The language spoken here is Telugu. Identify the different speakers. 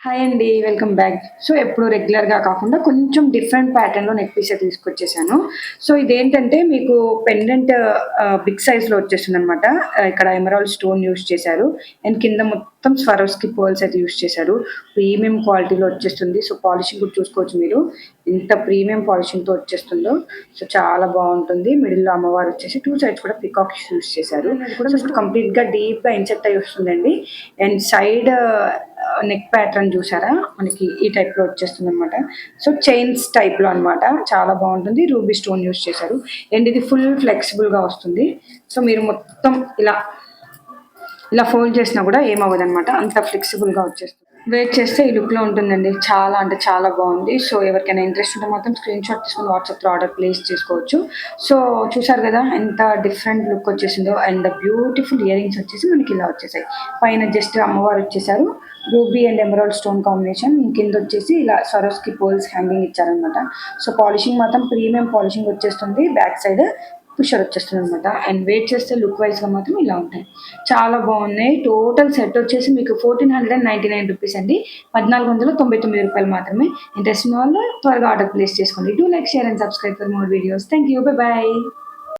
Speaker 1: హాయ్ అండి. Welcome back. సో, ఎప్పుడు రెగ్యులర్‌గా కాకుండా కొంచెం డిఫరెంట్ ప్యాటర్న్‌లో నెక్ పీసే తీసుకొచ్చేసాను. సో, ఇదేంటంటే మీకు పెండెంట్ బిగ్ సైజ్‌లో వచ్చేస్తుందనమాట. ఇక్కడ ఎమరాల్డ్ స్టోన్ యూజ్ చేశారు. అండ్ కింద మొత్తం స్వరోస్‌కి పర్ల్స్ అయితే యూజ్ చేశారు. ప్రీమియం క్వాలిటీలో వచ్చేస్తుంది. సో, పాలిషింగ్ కూడా చూసుకోవచ్చు మీరు. ఎంత ప్రీమియం పాలిషింగ్‌తో వచ్చేస్తుందో. సో, చాలా బావుంటుంది. మిడిల్‌లో అమ్మవారు వచ్చేసి 2 సైడ్స్ కూడా పీకాక్స్ యూజ్ చేశారు. అది కూడా మీకు కంప్లీట్‌గా డీప్‌గా ఇన్సెర్ట్ అయ్యి వస్తుందండి. అండ్ సైడ్ నెక్ ప్యాటర్న్ చూసారా? మనకి ఈ టైప్‌లో వచ్చేస్తుందనమాట. సో, చైన్స్ టైప్‌లో అనమాట. చాలా బావుంటుంది. రూబీ స్టోన్ యూజ్ చేశారు. అండ్ ఇది ఫుల్ ఫ్లెక్సిబుల్‌గా వస్తుంది. సో, మీరు మొత్తం ఇలా ఫోల్డ్ చేసినా కూడా ఏమవ్వదనమాట. అంత ఫ్లెక్సిబుల్‌గా వచ్చేస్తుంది. వేర్ చేస్తే ఈ లుక్‌లో ఉంటుందండి. చాలా అంటే చాలా బావుంది. సో, ఎవరికైనా ఇంట్రెస్ట్ ఉంటే మాత్రం స్క్రీన్‌షాట్ తీసుకొని వాట్సాప్‌లో ఆర్డర్ ప్లేస్ చేసుకోవచ్చు. సో, చూసారు గదా! ఎంత డిఫరెంట్ లుక్ వచ్చేసిందో. And the beautiful ear rings వచ్చేసి మనకి ఇలా వచ్చేసాయి. పైన జస్ట్ అమ్మవారు వచ్చేసారు. Ruby and emerald stone combination. కిందొచ్చేసి ఇలా స్వరోస్‌కి పర్ల్స్ హ్యాంగింగ్ ఇచ్చారనమాట. సో, పాలిషింగ్ మాత్రం ప్రీమియం పాలిషింగ్ వచ్చేస్తుంది. బ్యాక్ సైడ్ పుషర్ వచ్చేస్తుందనమాట. అండ్ వెయిట్ చేస్తే లుక్ వైస్‌గా మాత్రం ఇలా ఉంటాయి. చాలా బాగున్నాయి. టోటల్ సెట్ వచ్చేసి మీకు రూ. 1499 అండి. రూ. 1499 మాత్రమే. ఇంట్రెస్ట్ ఉన్న వాళ్ళు త్వరగా ఆర్డర్ ప్లేస్ చేసుకోండి. Do like, share and subscribe for more videos. Thank you. By by.